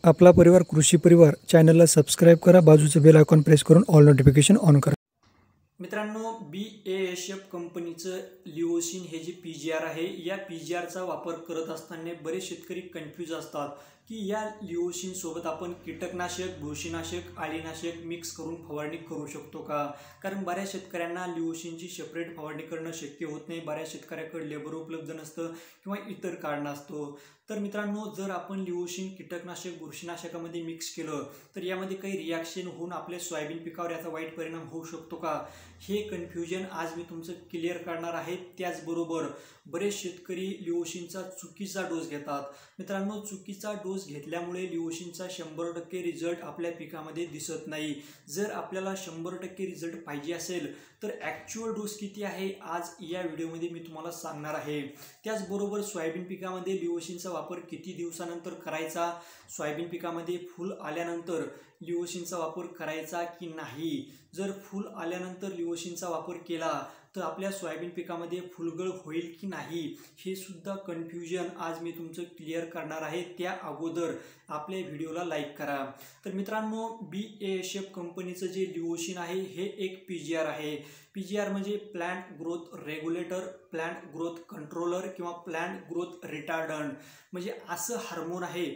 आपला परिवार कृषी परिवार चॅनलला सबस्क्राईब करा, बाजूचं बेल आयकॉन प्रेस करून ऑल नोटिफिकेशन ऑन करा। मित्रांनो, BASF कंपनीचं लिओसिन हे जे PGR आहे, या PGRचा वापर करत असताना बरेच शेतकरी कन्फ्यूज असतात की या लिओसिन सोबत आपण कीटकनाशक, बुरशीनाशक, अळीनाशक मिक्स करून फवारणी करू शकतो का? कारण बऱ्याच शेतकऱ्यांना लिओसिनची सेपरेट फवारणी करणं शक्य होत नाही, बऱ्याच शेतकऱ्याकडे लेबर उपलब्ध नसतं किंवा इतर कारण असतो। तर मित्रांनो, जर आपण लिओसिन कीटकनाशक, बुरशीनाशकामध्ये मिक्स केलं तर यामध्ये काही रिॲक्शन होऊन आपल्या सोयाबीन पिकावर याचा वाईट परिणाम होऊ शकतो का? हे कन्फ्युजन आज मी तुमचं क्लिअर करणार आहे। त्याचबरोबर बरेच शेतकरी लिओसिनचा चुकीचा डोस घेतात। मित्रांनो, चुकीचा डोस घेतल्यामुळे लिओसिनचा 100% रिझल्ट आपल्या पिकामध्ये दिसत नाही। जर आपल्याला 100% रिझल्ट पाहिजे असेल तर ॲक्च्युअल डोस किती आहे आज या व्हिडिओमध्ये मी तुम्हाला सांगणार आहे। त्याचबरोबर सोयाबीन पिकामध्ये लिओसिनचा वापर किती दिवसानंतर करायचा, सोयाबीन पिकामध्ये फूल आल्यानंतर लिओसिनचा वापर करायचा की नाही, जर फूल आल्यानंतर लिओसिनचा वापर केला तर आपल्या सोयाबीन पिकामध्ये फुलगळ होईल की नाही, हे सुद्धा कन्फ्युजन आज मी तुमचं क्लिअर करणार आहे। त्या अगोदर आपल्या व्हिडिओला लाईक करा। तर मित्रांनो, BASF कंपनीचं जे लिओसिन आहे हे एक PGR आहे। PGR म्हणजे plant growth regulator, plant growth controller किंवा प्लांट ग्रोथ रिटार्डंट, म्हणजे असं हार्मोन आहे।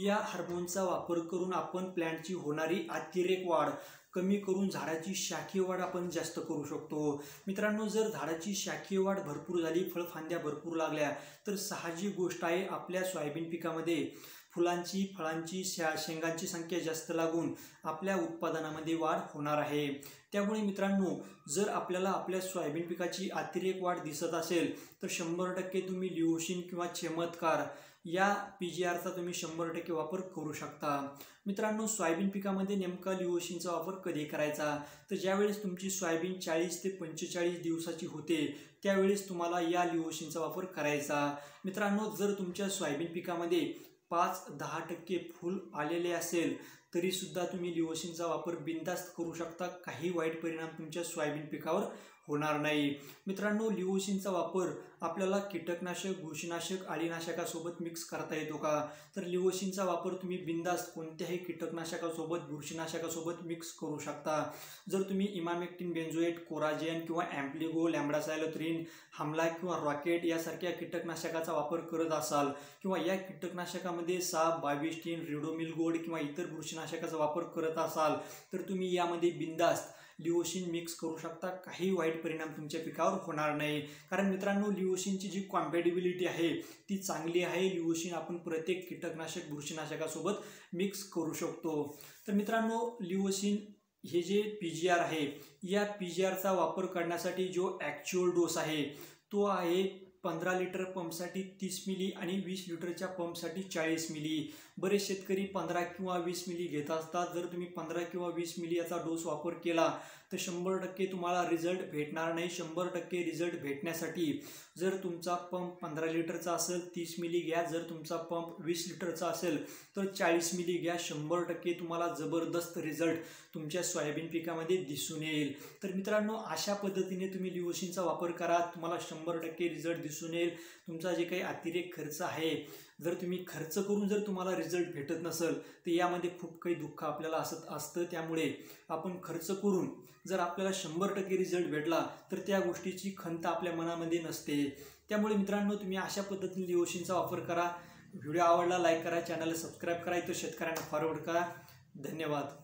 या हार्मोनचा वापर करून आपण प्लांटची होणारी अतिरेक वाढ कमी करून झाडाची शाखीय वाढ आपण जास्त करू शकतो। मित्रांनो, जर झाडाची शाखीय वाढ भरपूर झाली, फळफांद्या भरपूर लागल्या तर साहजिक गोष्ट आहे आपल्या सोयाबीन पिकामध्ये फुलांची, फळांची, शेंगांची संख्या जास्त लागून आपल्या उत्पादनामध्ये वाढ होणार आहे। त्यामुळे मित्रांनो, जर आपल्याला आपल्या सोयाबीन पिकाची अतिरेक वाढ दिसत असेल तर 100% तुम्ही लिओसिन किंवा चमत्कार या PGRचा तुम्ही 100% वापर करू शकता। मित्रांनो, सोयाबीन पिकामध्ये नेमका लिओसिनचा वापर कधी करायचा, तर ज्यावेळेस तुमची सोयाबीन 40 ते 45 दिवसाची होते त्यावेळेस तुम्हाला या लिओसिनचा वापर करायचा। मित्रांनो, जर तुमच्या सोयाबीन पिकामध्ये 5-10% फूल आलेले असेल तरी सुद्धा तुम्ही लिओसिनचा वापर बिनधास्त करू शकता, काही वाईट परिणाम तुमच्या सोयाबीन पिकावर होणार नाही। मित्रांनो, लिओसिनचा वापर आपल्याला कीटकनाशक, बुरशीनाशक, अळीनाशकासोबत मिक्स करता येतो का, तर लिओसिनचा वापर तुम्ही बिनधास्त कोणत्याही कीटकनाशकासोबत, बुरशीनाशकासोबत मिक्स करू शकता। जर तुम्ही इमामेक्टिन बेंझोएट, कोराजेन किंवा ॲम्प्लिगो, लॅम्ब्डासायलोथ्रिन, हमला किंवा रॉकेट यासारख्या कीटकनाशकाचा वापर करत असाल किंवा या कीटकनाशकामध्ये साप, बाविस्टिन, रिडोमिल गोल्ड किंवा इतर बुरशीनाशकाचा वापर करत असाल तर तुम्ही यामध्ये बिनधास्त लिओसिन मिक्स करू शकता, काही वाईट परिणाम तुमच्या पिकावर होणार नाही। कारण मित्रांनो, लिओसिनची जी कॉम्पॅटिबिलिटी आहे ती चांगली आहे। लिओसिन आपण प्रत्येक कीटकनाशक, बुरशीनाशकासोबत मिक्स करू शकतो। तर मित्रांनो, लिओसिन हे जे PGR आहे या PGRचा वापर करण्यासाठी जो ॲक्च्युअल डोस आहे तो आहे 15 लिटर पंपसाठी 30 मिली आणि 20 लिटरच्या पंपसाठी 40 मिली। बरेच शेतकरी 15 किंवा 20 मिली घेत असतात। जर तुम्ही 15 किंवा 20 मिली याचा डोस वापर केला तर 100% तुम्हाला रिझल्ट भेटणार नाही। 100% रिझल्ट भेटण्यासाठी जर तुमचा पंप 15 लिटरचा असेल 30 मिली घ्या, जर तुमचा पंप 20 लिटरचा असेल तर 40 मिली घ्या। 100% तुम्हाला जबरदस्त रिझल्ट तुमच्या सोयाबीन पिकामध्ये दिसून येईल। तर मित्रांनो, अशा पद्धतीने तुम्ही लिओसिनचा वापर करा, तुम्हाला 100% रिझल्ट दिसून येईल। तुमचा जे काही अतिरेक खर्च आहे, जर तुम्ही खर्च करून जर तुम्हाला रिझल्ट भेटत नसेल तर यामध्ये खूप काही दुःख आपल्याला असतं। त्यामुळे आपण खर्च करून जर आपल्याला 100% रिझल्ट भेटला तर त्या गोष्टीची खंत आपल्या मनामध्ये नसते। त्यामुळे मित्रांनो, तुम्ही अशा पद्धतीने लिओसिनचा वापर करा। व्हिडिओ आवडला लाईक करा, चॅनलला सबस्क्राईब करा, इतर शेतकऱ्यांना फॉरवर्ड करा। धन्यवाद।